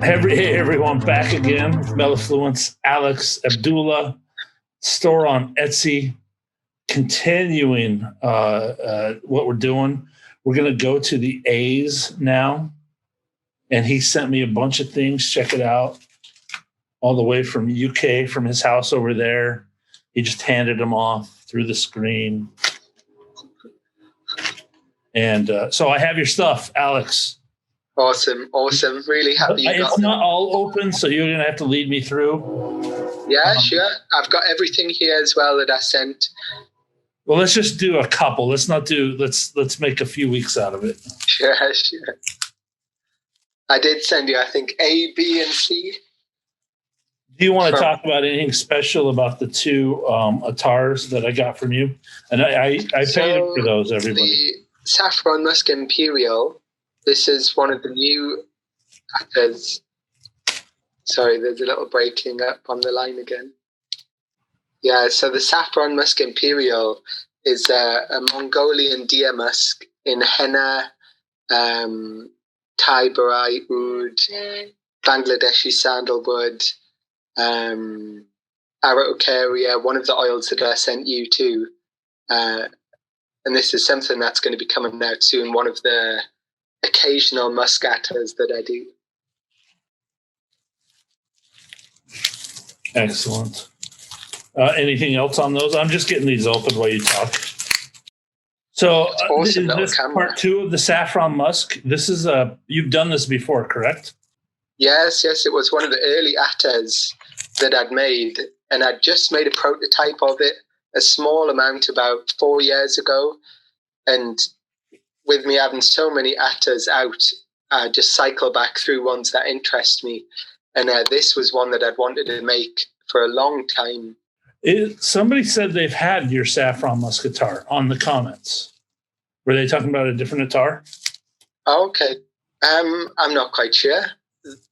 Hey everyone, back again with Mellifluence, Alex, Abdullah, store on Etsy. Continuing what we're doing. We're going to go to the A's now. And he sent me a bunch of things. Check it out. All the way from UK, from his house over there. He just handed them off through the screen. And so I have your stuff, Alex. Awesome. Really happy you got It's not all open, so you're going to have to lead me through. Yeah, sure. I've got everything here as well that I sent. Well, let's just do a couple. Let's make a few weeks out of it. Sure. I did send you, I think, A, B, and C. Do you want to talk about anything special about the two attars that I got from you? And I paid for those, everybody. The Saffron Musk Imperial. This is one of the new attars. Sorry, there's a little breaking up on the line again. Yeah, so the Saffron Musk Imperial is a Mongolian deer musk in henna, Thai barai oud, Bangladeshi sandalwood, Araucaria, one of the oils that I sent you too. And this is something that's going to be coming out soon, one of the occasional musk attars that I do. Excellent. Anything else on those? I'm just getting these open while you talk. So awesome, this part 2 of the saffron musk. This is you've done this before, correct? Yes. It was one of the early attars that I'd made, and I'd just made a prototype of it, a small amount about 4 years ago. And with me having so many attars out, I just cycle back through ones that interest me. And this was one that I'd wanted to make for a long time. Somebody said they've had your saffron musk attar on the comments. Were they talking about a different attar? Oh, okay. I'm not quite sure.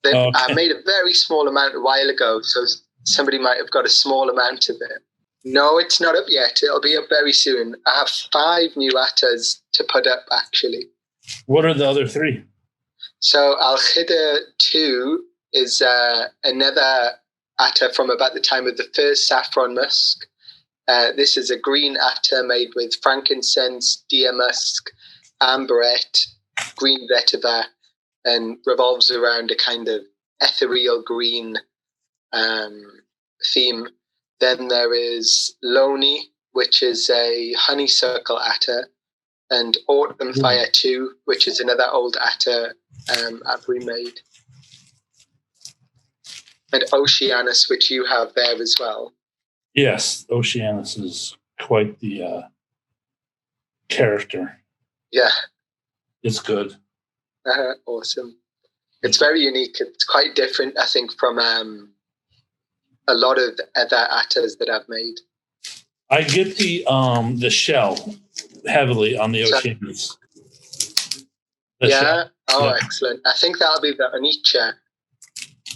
Okay. I made a very small amount a while ago, so somebody might have got a small amount of it. No, it's not up yet. It'll be up very soon. I have 5 new attars to put up, actually. What are the other 3? So Al-Khida 2 is another attar from about the time of the first saffron musk. This is a green attar made with frankincense, deer musk, ambrette, green vetiver, and revolves around a kind of ethereal green theme. Then there is Loney, which is a honeysuckle attar, and Autumn Fire 2, which is another old attar I've remade. And Oceanus, which you have there as well. Yes, Oceanus is quite the character. Yeah. It's good. Awesome. It's very unique. It's quite different, I think, from a lot of other attars that I've made. I get the shell heavily on the Oceanus. Yeah. Oh, yeah. Excellent. I think that'll be the Onicha.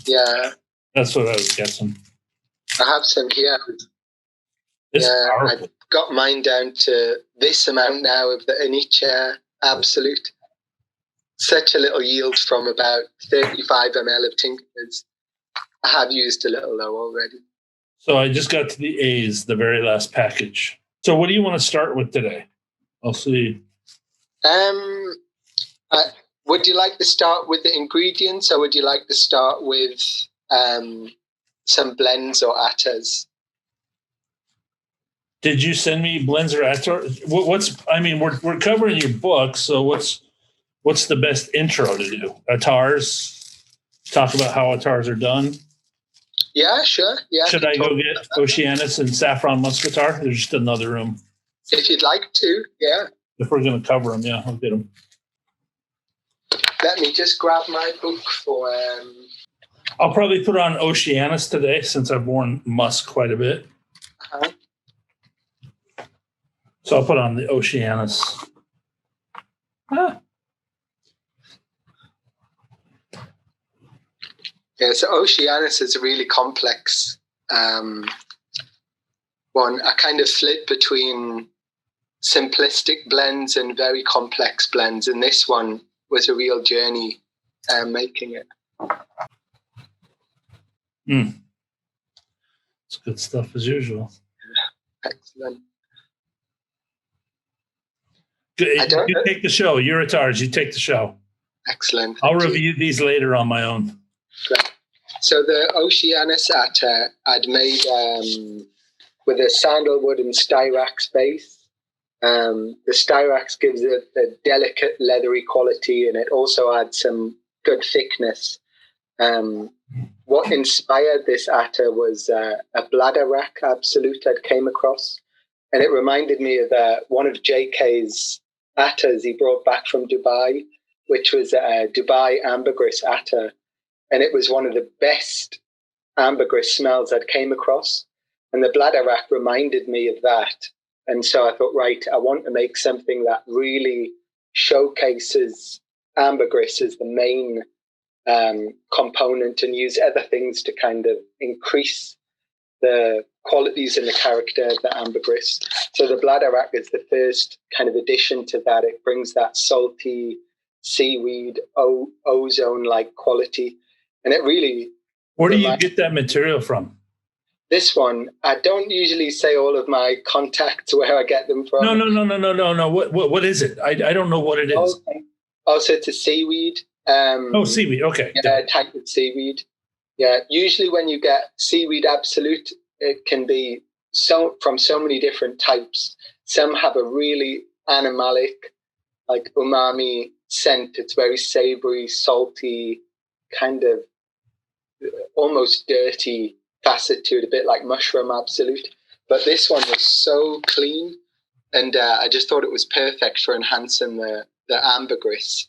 Yeah. That's what I was guessing. I have some here. I got mine down to this amount now of the Onicha Absolute. Such a little yield from about 35 ml of tinctures. I have used a little though already. So I just got to the A's, the very last package. So what do you want to start with today? I'll see. Would you like to start with the ingredients, or would you like to start with some blends or attars? Did you send me blends or attars? We're covering your book, so what's the best intro to do? Attars? Talk about how attars are done? Yeah, sure. Yeah. Should I go get Oceanus and Saffron Musk attar? There's just another room. If you'd like to, yeah. If we're going to cover them, yeah, I'll get them. Let me just grab my book for... I'll probably put on Oceanus today since I've worn musk quite a bit. Uh-huh. So I'll put on the Oceanus. Yeah, so Oceanus is a really complex one. I kind of flip between simplistic blends and very complex blends, and this one was a real journey making it. Mm. It's good stuff as usual. Excellent. You take the show. You're Atars. You take the show. Excellent. I'll review these later on my own. Great. So the Oceanus attar I'd made with a sandalwood and styrax base. The styrax gives it a delicate leathery quality, and it also adds some good thickness. What inspired this attar was a bladder rack absolute I'd came across, and it reminded me of one of JK's attars he brought back from Dubai, which was a Dubai ambergris attar, and it was one of the best ambergris smells I'd came across, and the bladder rack reminded me of that. And so I thought, right, I want to make something that really showcases ambergris as the main component, and use other things to kind of increase the qualities and the character of the ambergris. So the bladder rack is the first kind of addition to that. It brings that salty seaweed, ozone-like quality. And it really... Where do you get that material from? This one, I don't usually say all of my contacts where I get them from. No. What is it? I don't know what it is. Also, it's a seaweed. Seaweed. Okay. Yeah, type of seaweed. Yeah, usually when you get seaweed absolute, it can be from so many different types. Some have a really animalic, like umami scent. It's very savory, salty, kind of almost dirty facet to it, a bit like mushroom absolute. But this one was so clean, and I just thought it was perfect for enhancing the ambergris.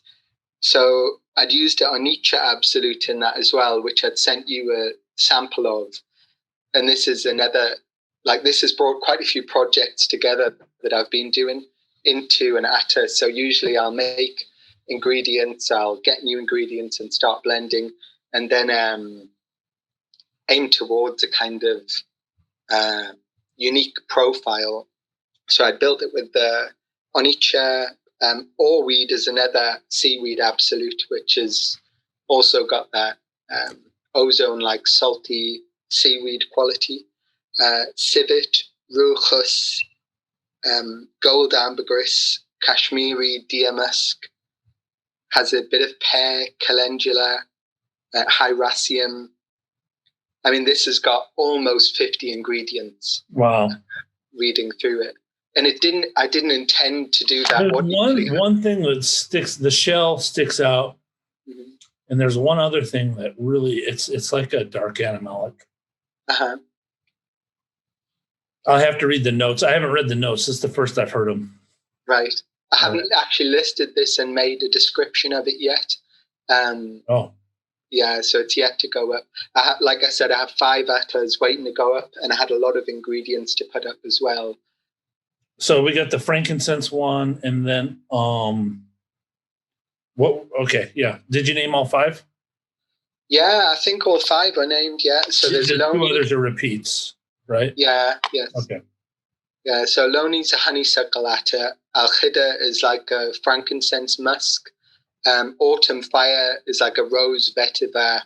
So I'd used an Onicha absolute in that as well, which I'd sent you a sample of. And this is another, this has brought quite a few projects together that I've been doing into an attar. So usually I'll make ingredients, I'll get new ingredients and start blending, and then aim towards a kind of unique profile. So I built it with the Onicha. Oarweed is another seaweed absolute, which has also got that ozone-like salty seaweed quality. Civet, Ruchus, gold ambergris, Kashmiri, deer musk, has a bit of pear, calendula, hyraceum. I mean, this has got almost 50 ingredients. Wow. Reading through it. And I didn't intend to do that. There's one thing that sticks, the shell sticks out. Mm-hmm. And there's one other thing that really, it's like a dark animalic. Uh-huh. I'll have to read the notes. I haven't read the notes. This is the first I've heard them. Right. I haven't actually listed this and made a description of it yet. Yeah, so it's yet to go up. Like I said, I have 5 attars waiting to go up, and I had a lot of ingredients to put up as well. So we got the frankincense one, and then what? Okay, yeah. Did you name all 5? Yeah, I think all 5 are named. Yeah, so there's 2 others are repeats, right? Yeah. Yes. Okay. Yeah. So Loni's a honeysuckle attar. Al-Khida is like a frankincense musk. Autumn Fire is like a rose vetiver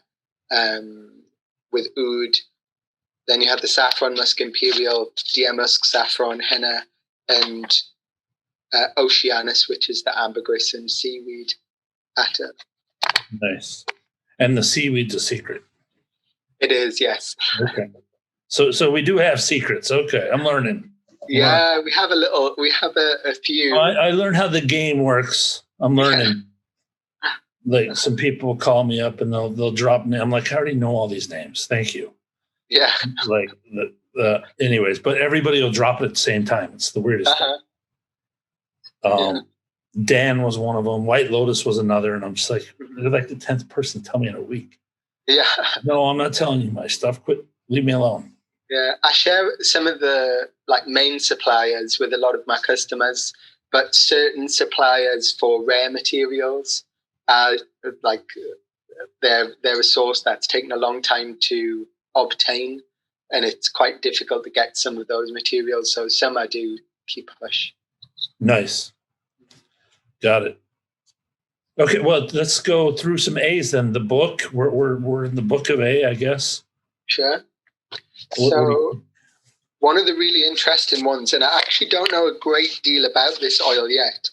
with oud. Then you have the saffron musk imperial, deer musk, saffron, henna, and Oceanus, which is the ambergris and seaweed attar. Nice. And the seaweed's a secret. It is, yes. Okay. So we do have secrets. Okay, I'm learning. Yeah, we have a few. I learned how the game works. I'm learning. Like some people call me up and they'll drop me. I'm like, I already know all these names. Thank you. Yeah. Like anyways, but everybody will drop it at the same time. It's the weirdest thing. Dan was one of them. White Lotus was another, and I'm just like, you're like the 10th person to tell me in a week. Yeah. No, I'm not telling you my stuff. Quit. Leave me alone. Yeah, I share some of the main suppliers with a lot of my customers, but certain suppliers for rare materials are they're a source that's taken a long time to obtain, and it's quite difficult to get some of those materials. So some I do keep hush. Nice. Got it. Okay, well, let's go through some A's then. The book, we're in the book of A, I guess. Sure. What do So you- one of the really interesting ones, and I actually don't know a great deal about this oil yet.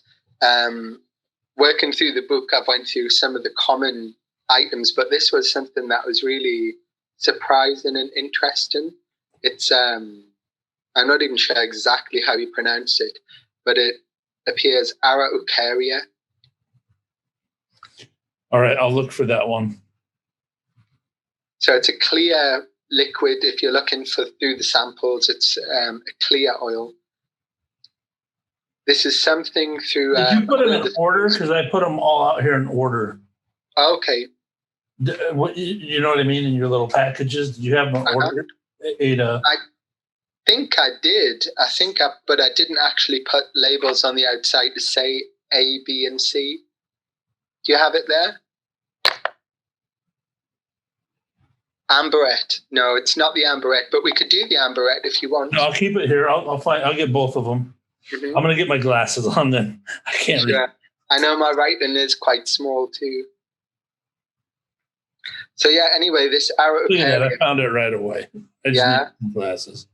Working through the book, I've went through some of the common items, but this was something that was really surprising and interesting. It's I'm not even sure exactly how you pronounce it, but it appears Araucaria. All right, I'll look for that one. So it's a clear liquid. If you're looking for through the samples, it's a clear oil. This is something through. Did you put them in order? Because I put them all out here in order. Okay. What you know what I mean in your little packages? Did you have them ordered? Ada. I think I did. But I didn't actually put labels on the outside to say A, B, and C. Do you have it there? Ambrette. No, it's not the Ambrette, but we could do the Ambrette if you want. No, I'll keep it here. I'll find. I'll get both of them. Mm-hmm. I'm gonna get my glasses on then. I can't read. I know my writing is quite small too. So yeah. Anyway, this Araucaria. I found it right away. I just need glasses.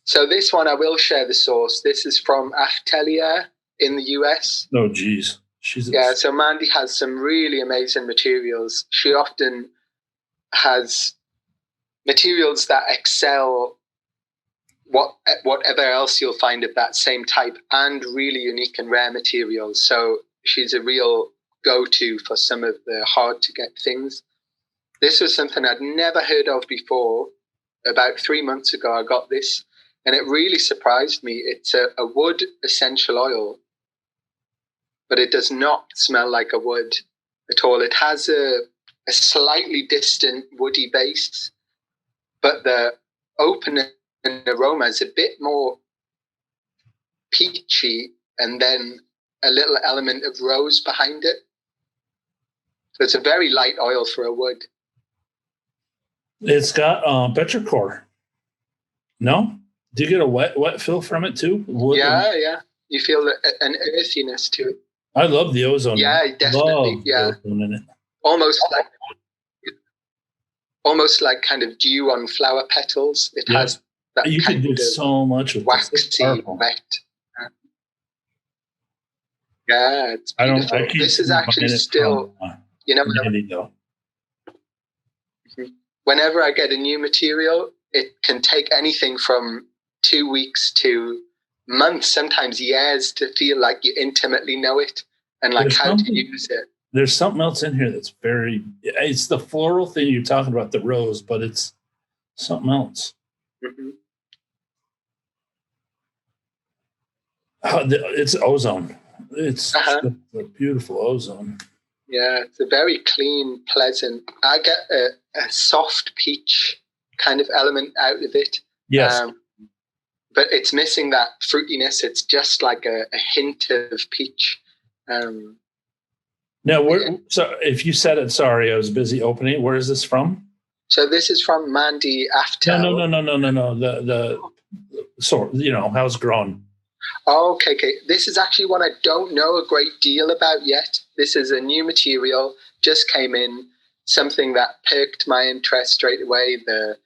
So this one, I will share the source. This is from Atelier in the US. Oh, geez. So Mandy has some really amazing materials. She often has materials that excel whatever else you'll find of that same type, and really unique and rare materials. So she's a real go-to for some of the hard-to-get things. This was something I'd never heard of before. About 3 months ago, I got this, and it really surprised me. It's a wood essential oil, but it does not smell like a wood at all. It has a slightly distant woody base, but the open aroma is a bit more peachy, and then a little element of rose behind it. So it's a very light oil for a wood. It's got petrichor. No? Do you get a wet feel from it too? Wood yeah. You feel an earthiness to it. I love the ozone. Yeah, definitely. Yeah. In it. Almost like kind of dew on flower petals. It has that you kind can do of so much with waxy, wet. Yeah, it's beautiful. This is actually still, whenever I get a new material, it can take anything from 2 weeks to months, sometimes years, to feel like you intimately know it and like how to use it. There's something else in here that's it's the floral thing you're talking about, the rose, but it's something else. Mm-hmm. It's ozone. It's a beautiful ozone. Yeah, it's a very clean, pleasant. I get a soft peach kind of element out of it. Yes. But it's missing that fruitiness. It's just like a hint of peach. Now, so if you said it, sorry, I was busy opening. Where is this from? So this is from Mandy Aftel. No. The sort, how it's grown. Oh, okay. This is actually one I don't know a great deal about yet. This is a new material, just came in, something that perked my interest straight away, the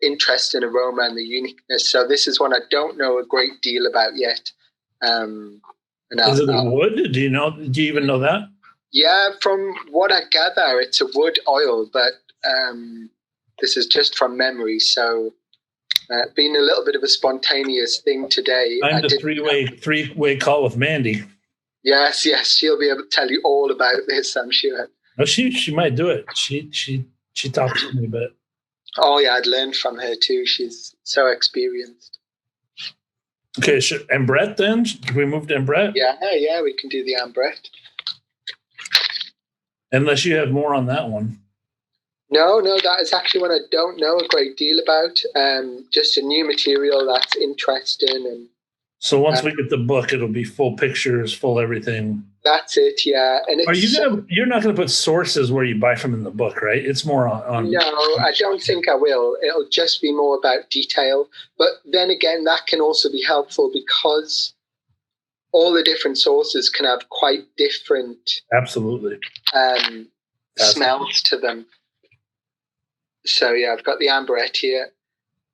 interest in aroma and the uniqueness. So this is one I don't know a great deal about yet. Is it a wood? Do you even know that? Yeah, from what I gather, it's a wood oil, but this is just from memory. So being a little bit of a spontaneous thing today. I'm the three-way call with Mandy. Yes, she'll be able to tell you all about this, I'm sure. Oh, she might do it. She talked to me a bit. Oh yeah, I'd learned from her too. She's so experienced. Okay, Ambrette then? Can we move to Ambrette? Yeah, we can do the Ambrette. Unless you have more on that one. No, that is actually one I don't know a great deal about. Just a new material that's interesting. And so once we get the book, it'll be full pictures, full everything. That's it, yeah. And you're not going to put sources where you buy from in the book, right? It's more on. No, I don't think I will. It'll just be more about detail. But then again, that can also be helpful because all the different sources can have quite different absolutely smells to them. So yeah, I've got the Ambrette here.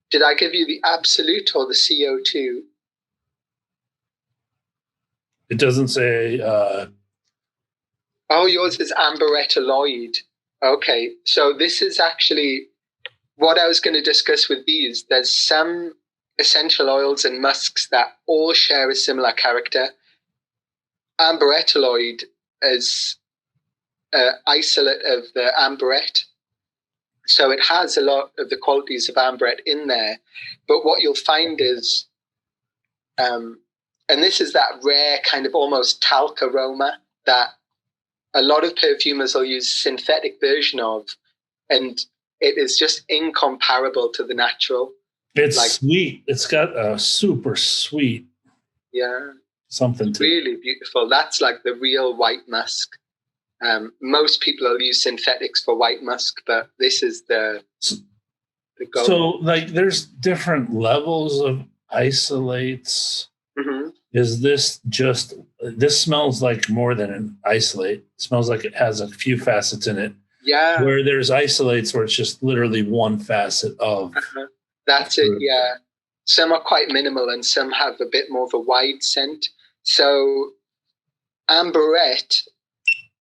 Did I give you the absolute or the CO2? It doesn't say. Oh, yours is Ambrettolide. Okay, so this is actually what I was going to discuss with these. There's some essential oils and musks that all share a similar character. Ambrettolide is an isolate of the Ambrette. So it has a lot of the qualities of Ambrette in there. But what you'll find is, and this is that rare kind of almost talc aroma that a lot of perfumers will use synthetic version of, and it is just incomparable to the natural. It's sweet. It's got a super sweet. Yeah. Something to really beautiful. That's like the real white musk. Most people will use synthetics for white musk, but this is the gold. So, like, there's different levels of isolates. Mm-hmm. Is this just, this smells like more than an isolate. It smells like it has a few facets in it. Yeah. Where there's isolates where it's just literally one facet of. That's it, yeah. Some are quite minimal and some have a bit more of a wide scent. So Ambrette,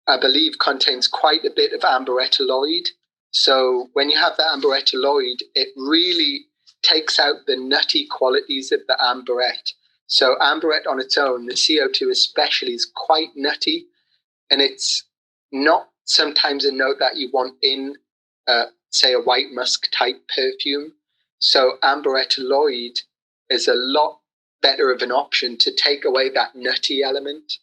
I believe, contains quite a bit of Ambrettolide. So when you have the Ambrettolide, it really takes out the nutty qualities of the Ambrette. So Ambrette on its own, the CO2 especially, is quite nutty. And it's not sometimes a note that you want in, say, a white musk type perfume. So Ambrettolide is a lot better of an option to take away that nutty element.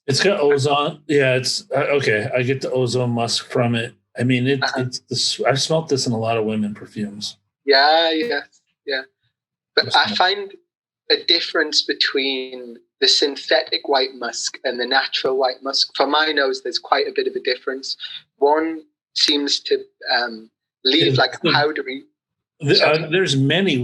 It's got ozone. Yeah, it's okay. I get the ozone musk from it. I mean, it's I've smelled this in a lot of women perfumes. Yeah. But I find a difference between the synthetic white musk and the natural white musk. For my nose, there's quite a bit of a difference. One seems to leave like a powdery. There's many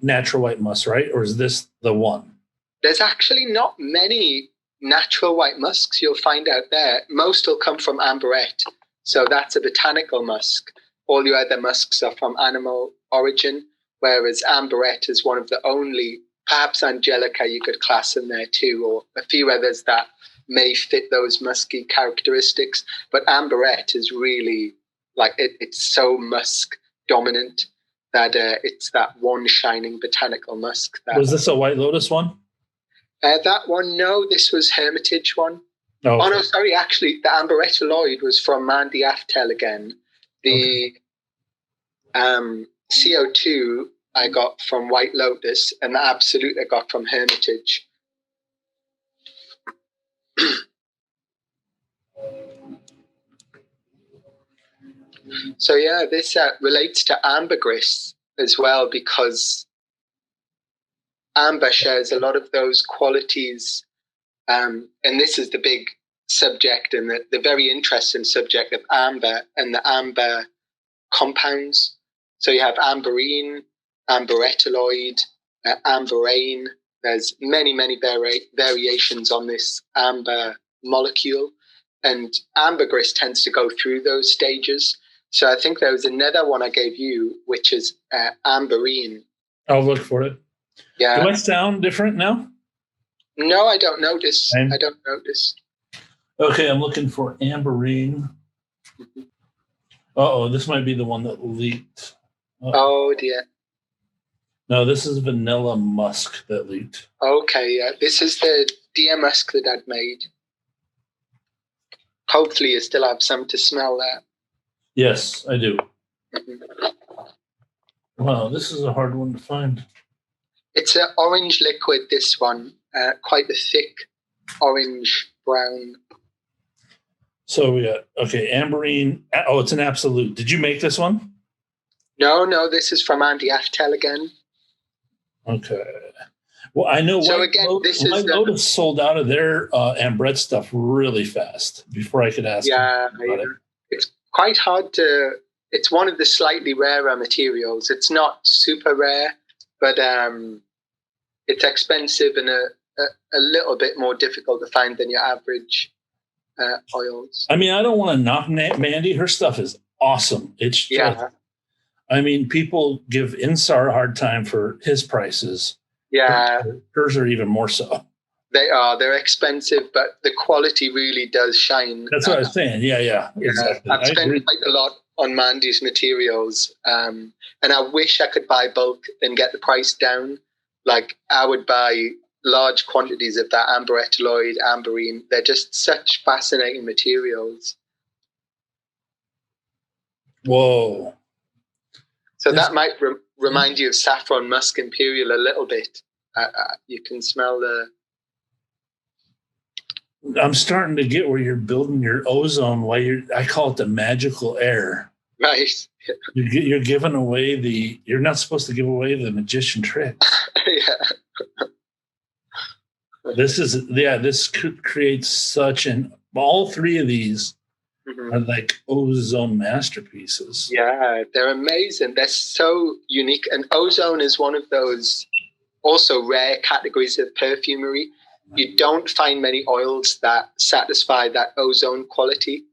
natural white musks, right? Or is this the one? There's actually not many natural white musks you'll find out there. Most will come from Ambrette. So that's a botanical musk. All your other musks are from animal origin, whereas Ambrette is one of the only, perhaps Angelica you could class in there too, or a few others that may fit those musky characteristics. But Ambrette is really like, it's so musk dominant that it's that one shining botanical musk. Was this a White Lotus one? That one, no, this was Hermitage one. Oh, okay. No, sorry, actually, the Ambrettolide was from Mandy Aftel again. The CO2 I got from White Lotus, and the Absolute I got from Hermitage. So yeah, this relates to ambergris as well, because amber shares a lot of those qualities, and this is the big subject and the very interesting subject of amber and the amber compounds. So you have Ambriene, Ambrettolide, Ambriene. There's many variations on this amber molecule, and ambergris tends to go through those stages. So I think there was another one I gave you, which is Ambriene. I'll look for it. Yeah. Do I sound different now? No, I don't notice. I don't notice. Okay, I'm looking for Ambriene. Mm-hmm. Uh-oh, this might be the one that leaked. Oh, dear. No, this is Vanilla Musk that leaked. Okay, yeah. This is the Dear Musk that I'd made. Hopefully you still have some to smell there. Yes, I do. Mm-hmm. Wow, this is a hard one to find. It's an orange liquid, this one. Quite a thick orange brown. So we got, okay, Ambriene. Oh, it's an Absolute. Did you make this one? No, this is from Andy Aftel again. Okay. Well, I know so White Lotus sold out of their Ambrette stuff really fast before I could ask. Yeah, it's quite hard to. It's one of the slightly rarer materials. It's not super rare, but it's expensive and a little bit more difficult to find than your average oils. I mean, I don't want to knock Mandy. Her stuff is awesome. It's just, Yeah. I mean, people give Insar a hard time for his prices. Yeah. Hers are even more so. They are. They're expensive, but the quality really does shine. That's what I was saying. Yeah, exactly. I've spent quite a lot on Mandy's materials, and I wish I could buy bulk and get the price down. Like, I would buy large quantities of that Ambrettolide, Ambriene. They're just such fascinating materials. Whoa. So that might remind you of Saffron Musk Imperial a little bit. You can smell the... I'm starting to get where you're building your ozone while I call it the magical air. Right. You're giving away you're not supposed to give away the magician tricks. Yeah. This creates such all three of these are like ozone masterpieces. Yeah, they're amazing. They're so unique. And ozone is one of those also rare categories of perfumery. You don't find many oils that satisfy that ozone quality.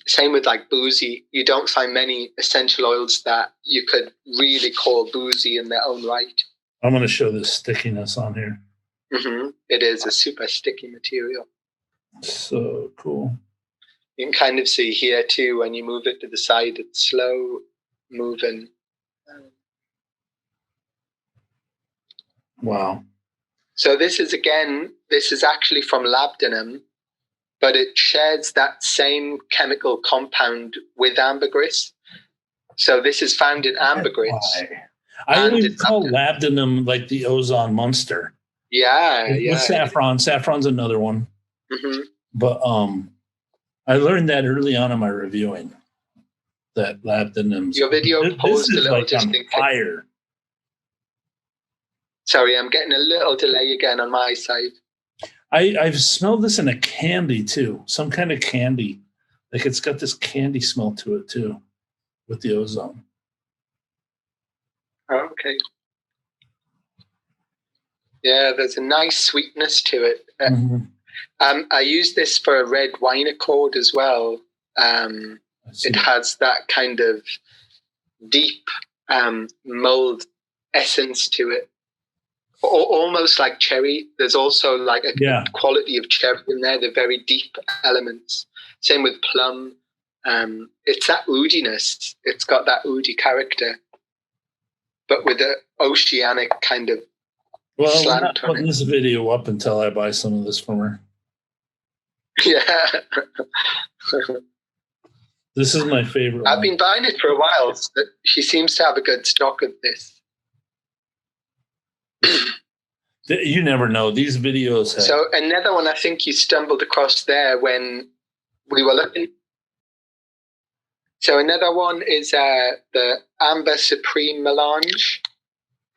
Same with like boozy. You don't find many essential oils that you could really call boozy in their own right. I'm going to show this stickiness on here. It is a super sticky material. So cool. You can kind of see here too, when you move it to the side, it's slow moving. Wow. So this is actually from labdanum, but it shares that same chemical compound with ambergris. So this is found in ambergris. I always call labdanum like the ozone monster. Yeah. Saffron. Saffron's another one. But I learned that early on in my reviewing, that labdanum. Your video posed a little distinct fire. Sorry, I'm getting a little delay again on my side. I've smelled this in a candy too, some kind of candy. Like it's got this candy smell to it too, with the ozone. Okay. Yeah, there's a nice sweetness to it. I use this for a red wine accord as well. It has that kind of deep mulled essence to it. Almost like cherry. There's also like a quality of cherry in there. They're very deep elements. Same with plum. It's that oudiness. It's got that oudy character, but with an oceanic kind of slant. Well, I'm not putting this video up until I buy some of this from her. Yeah. This is my favorite. I've been buying it for a while. So she seems to have a good stock of this. You never know. These videos have... So another one I think you stumbled across there when we were looking. So another one is the Amber Supreme Melange.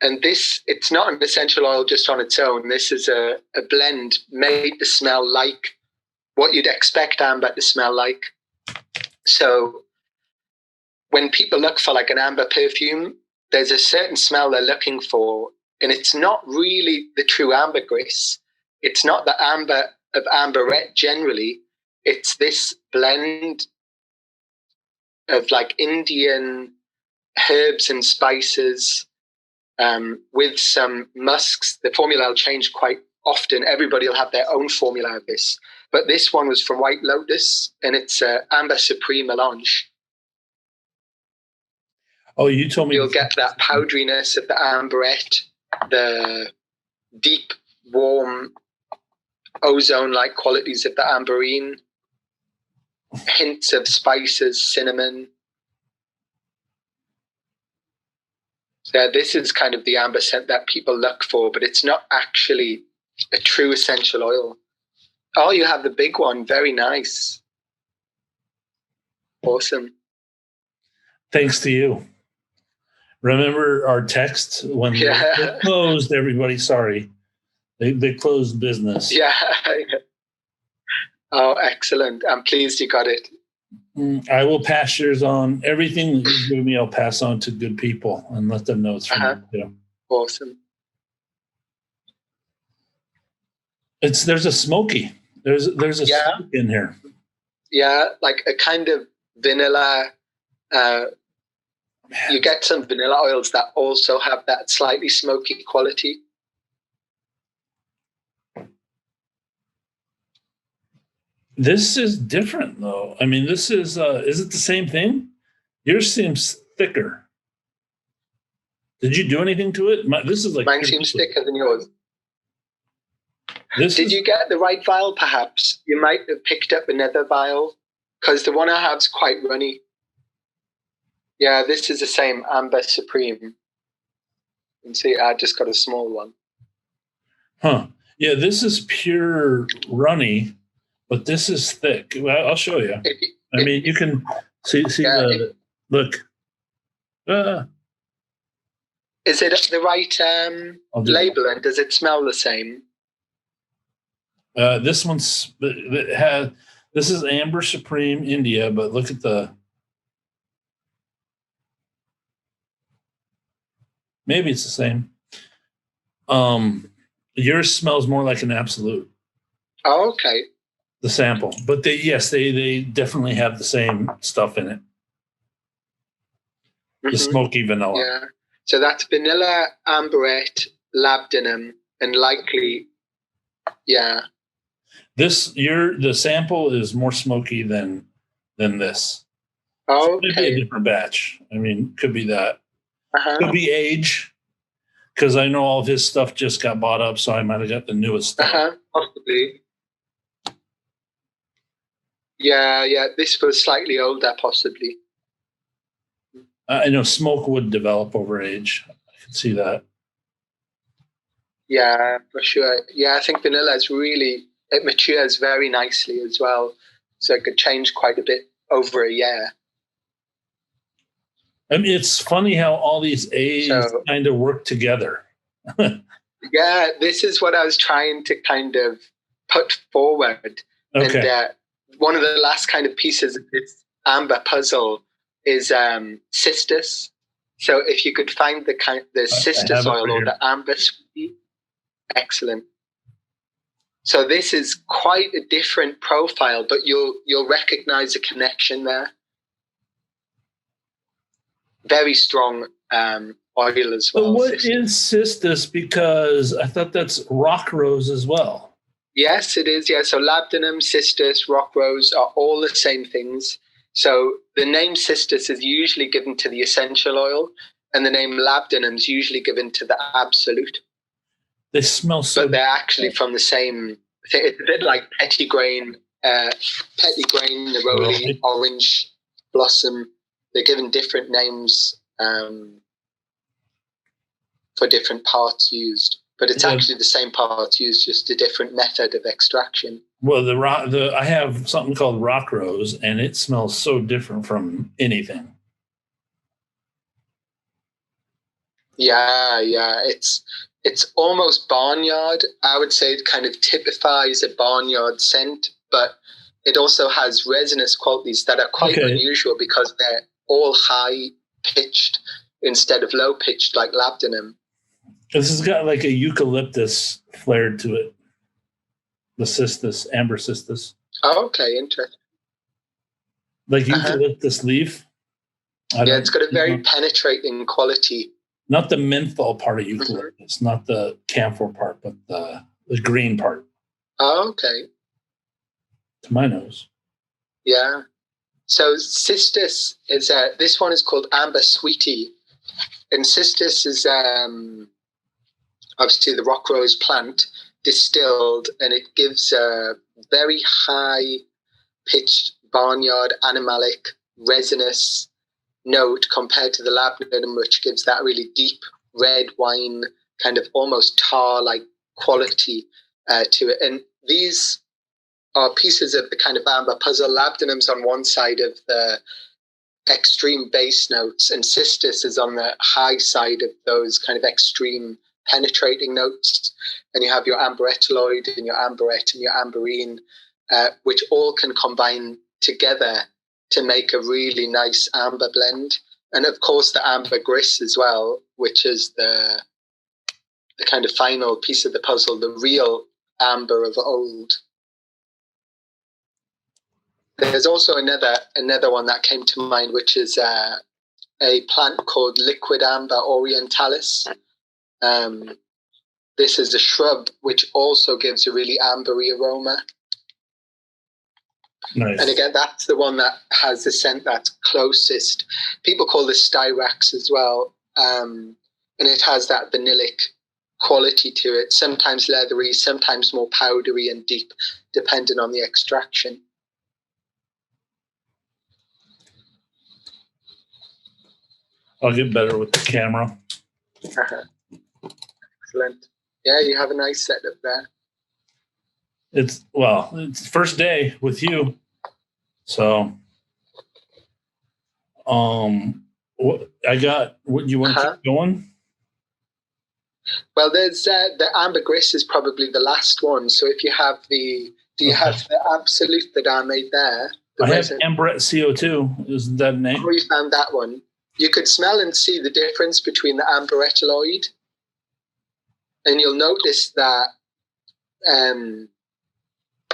And this, it's not an essential oil just on its own. This is a blend made to smell like what you'd expect amber to smell like. So when people look for like an amber perfume, there's a certain smell they're looking for. And it's not really the true ambergris. It's not the amber of Ambrette generally. It's this blend of like Indian herbs and spices with some musks. The formula will change quite often. Everybody will have their own formula of this. But this one was from White Lotus, and it's Amber Supreme Melange. Oh, you told me. You'll get that powderiness of the Ambrette, the deep, warm, ozone-like qualities of the Ambriene, hints of spices, cinnamon. So this is kind of the amber scent that people look for, but it's not actually a true essential oil. Oh, you have the big one. Very nice. Awesome. Thanks to you. Remember our text when they closed, everybody, sorry. They closed business. Yeah. Oh, excellent. I'm pleased you got it. I will pass yours on. Everything that you give me, I'll pass on to good people and let them know it's from you. Awesome. There's a smoky. There's a smoke in here. Yeah, like a kind of vanilla. You get some vanilla oils that also have that slightly smoky quality. This is different, though. I mean, this is it the same thing? Yours seems thicker. Did you do anything to it? This is like... Mine seems thicker than yours. Did you get the right vial, perhaps? You might have picked up another vial, because the one I have is quite runny. Yeah, this is the same Amber Supreme. You can see I just got a small one. Huh. Yeah, this is pure runny. But this is thick. Well, I'll show you. I mean, you can see look. Is it the right label, and does it smell the same? This one's this is Amber Supreme India, but look at the... Maybe it's the same. Yours smells more like an Absolute. Oh, okay. The sample, but they definitely have the same stuff in it. The smoky vanilla. Yeah. So that's vanilla, Ambrette, labdanum, and likely, yeah. The sample is more smoky than this. Oh, okay. Could be a different batch. I mean, could be that. Could be age, because I know all of his stuff just got bought up, so I might have got the newest stuff. Possibly. Yeah. This was slightly older, possibly. I know smoke would develop over age. I can see that. Yeah, for sure. Yeah, I think vanilla is it matures very nicely as well. So it could change quite a bit over a year. I mean, it's funny how all these A's kind of work together. Yeah, this is what I was trying to kind of put forward. Okay. And one of the last kind of pieces of this amber puzzle is Cistus. So if you could find the Cistus oil or the amber sweetie, excellent. So this is quite a different profile, but you'll recognize a connection there. Very strong oil as well. So what is Cistus? Because I thought that's rock rose as well. Yes, it is. Yeah. So labdanum, cistus, rock rose are all the same things. So the name cistus is usually given to the essential oil, and the name labdanum is usually given to the absolute. They smell so... But they're actually from the same thing. It's a bit like petitgrain, neroli, orange blossom. They're given different names for different parts used. But it's actually the same parts used, just a different method of extraction. Well, I have something called rock rose, and it smells so different from anything. Yeah. It's almost barnyard. I would say it kind of typifies a barnyard scent, but it also has resinous qualities that are quite unusual because they're all high-pitched instead of low-pitched like labdanum. This has got like a eucalyptus flair to it. The cistus, amber cistus. Oh, okay, interesting. Like eucalyptus leaf. Yeah, it's got a very penetrating quality. Not the menthol part of eucalyptus, not the camphor part, but the green part. Oh, okay. To my nose. Yeah. So cistus is this one is called amber sweetie, and cistus is obviously the rock rose plant distilled, and it gives a very high pitched barnyard animalic resinous note compared to the labdanum, which gives that really deep red wine kind of almost tar like quality to it. And these are pieces of the kind of amber puzzle. Labdanum's on one side of the extreme bass notes, and cistus is on the high side of those kind of extreme penetrating notes. And you have your Ambrettolide and your Ambrette and your Ambriene, which all can combine together to make a really nice amber blend. And of course the ambergris as well, which is the kind of final piece of the puzzle, the real amber of old. There's also another one that came to mind, which is a plant called Liquid Amber orientalis. This is a shrub which also gives a really ambery aroma. Nice. And again, that's the one that has the scent that's closest. People call this styrax as well. And it has that vanillic quality to it, sometimes leathery, sometimes more powdery and deep, depending on the extraction. I'll get better with the camera. Excellent. Yeah, you have a nice setup there. It's the first day with you. So, what you want to keep going? Well, there's the ambergris is probably the last one. So if you have do you have the absolute that I made there? I have Ambrette CO2. Isn't that a name? Oh, you found that one. You could smell and see the difference between the Ambrettolide, and you'll notice that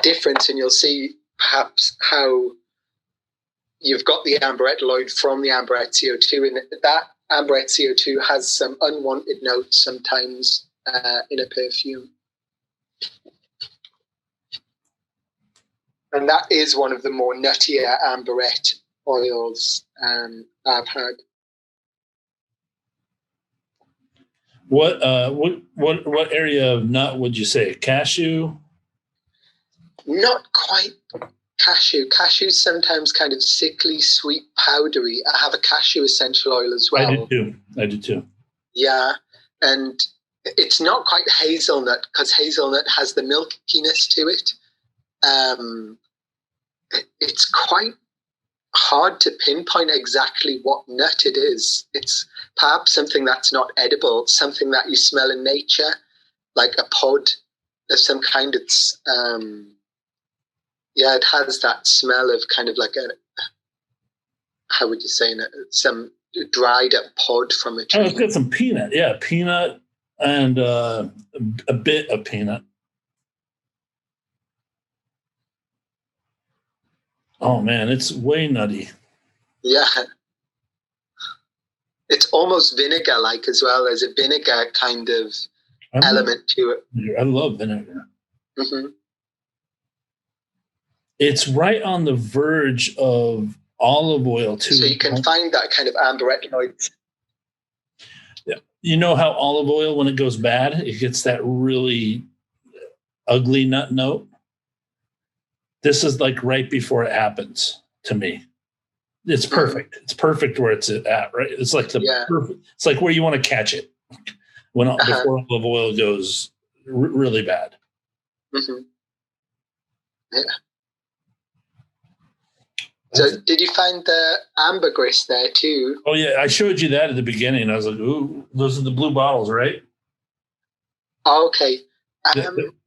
difference, and you'll see perhaps how you've got the Ambrettolide from the Ambrette CO2, and that Ambrette CO2 has some unwanted notes sometimes in a perfume. And that is one of the more nuttier Ambrette oils I've had. What area of nut would you say? Cashew? Not quite cashew. Cashew's sometimes kind of sickly, sweet, powdery. I have a cashew essential oil as well. I do too. Yeah, and it's not quite hazelnut because hazelnut has the milkiness to it. It's quite hard to pinpoint exactly what nut it is. It's perhaps something that's not edible, something that you smell in nature, like a pod of some kind. It's it has that smell of kind of like how would you say, some dried up pod from a tree. Oh, it's got some peanut. Yeah, peanut and a bit of peanut. Oh, man, it's way nutty. Yeah. It's almost vinegar-like as well. There's a vinegar kind of element to it. I love vinegar. Mm-hmm. It's right on the verge of olive oil, too. So you can find that kind of Ambrettolide. Yeah. You know how olive oil, when it goes bad, it gets that really ugly nut note? This is like right before it happens to me. It's perfect. It's perfect where it's at, right? It's like perfect. It's like where you want to catch it before olive oil goes really bad. Mm-hmm. Yeah. So did you find the ambergris there too? Oh yeah, I showed you that at the beginning. I was like, "Ooh, those are the blue bottles, right?" Oh, okay.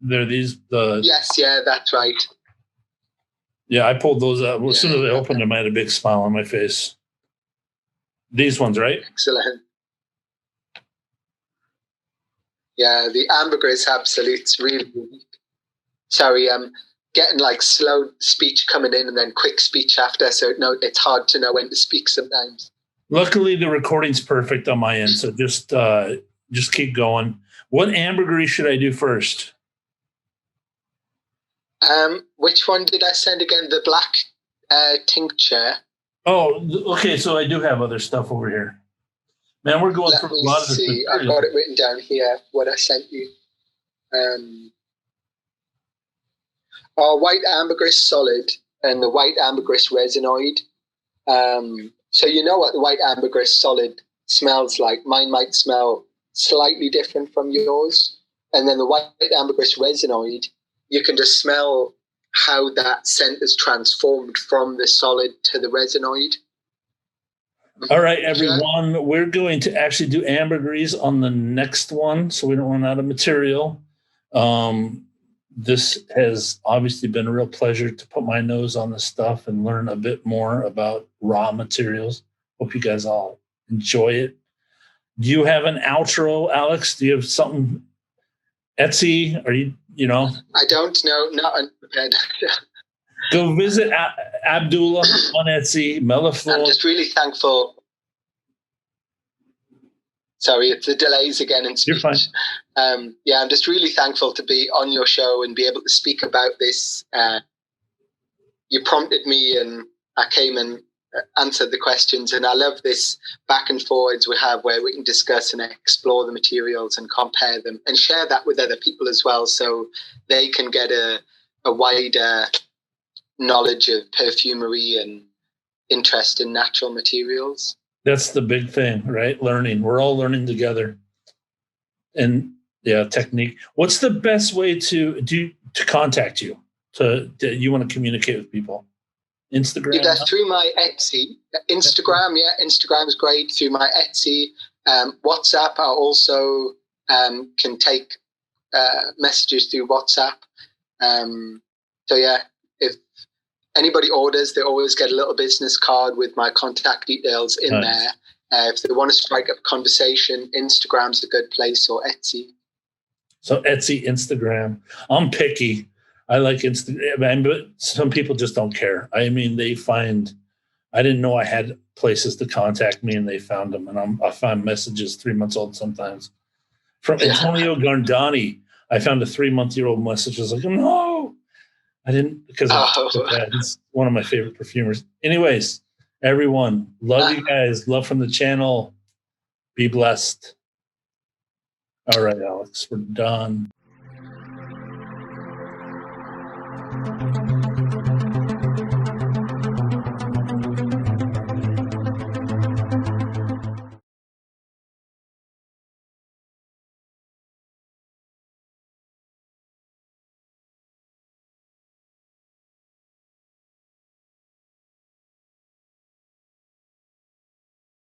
They're these. Yes, yeah, that's right. Yeah, I pulled those out. As soon as I opened them, I had a big smile on my face. These ones, right? Excellent. Yeah, the ambergris absolute's really unique. Sorry, I'm getting like slow speech coming in and then quick speech after, so it's hard to know when to speak sometimes. Luckily, the recording's perfect on my end, so just keep going. What ambergris should I do first? Which one did I send again? The black tincture. Oh, okay. So I do have other stuff over here. Man, we're going through a lot of this. I've got it written down here, what I sent you. White ambergris solid and the white ambergris resinoid. So you know what the white ambergris solid smells like. Mine might smell slightly different from yours. And then the white ambergris resinoid, you can just smell how that scent is transformed from the solid to the resinoid. All right, everyone, we're going to actually do ambergris on the next one so we don't run out of material. This has obviously been a real pleasure to put my nose on this stuff and learn a bit more about raw materials. Hope you guys all enjoy it. Do you have an outro, Alex? Do you have something? Etsy? Are you know? I don't know. Not unprepared. Go visit Abdullah on Etsy, Mellifluence. I'm just really thankful. Sorry, it's the delays again in speech. You're fine. Yeah, I'm just really thankful to be on your show and be able to speak about this. You prompted me and I came and answered the questions, and I love this back and forwards we have where we can discuss and explore the materials and compare them and share that with other people as well, so they can get a wider knowledge of perfumery and interest in natural materials. That's the big thing, right? Learning. We're all learning together. And yeah, technique. What's the best way to contact you? You want to communicate with people? Instagram? Yeah, through my Etsy. Instagram, yeah. Instagram's great. Through my Etsy. WhatsApp, I also can take messages through WhatsApp. So yeah, if anybody orders, they always get a little business card with my contact details in there. If they want to strike up a conversation, Instagram's a good place, or Etsy. So Etsy, Instagram. I'm picky. I like Instagram, but some people just don't care. I mean, I didn't know I had places to contact me, and they found them. And I find messages 3 months old sometimes. From Antonio Gardani, I found a 3-month-old message. I was like, no, I didn't, because it's one of my favorite perfumers. Anyways, everyone, love you guys. Love from the channel. Be blessed. All right, Alex, we're done.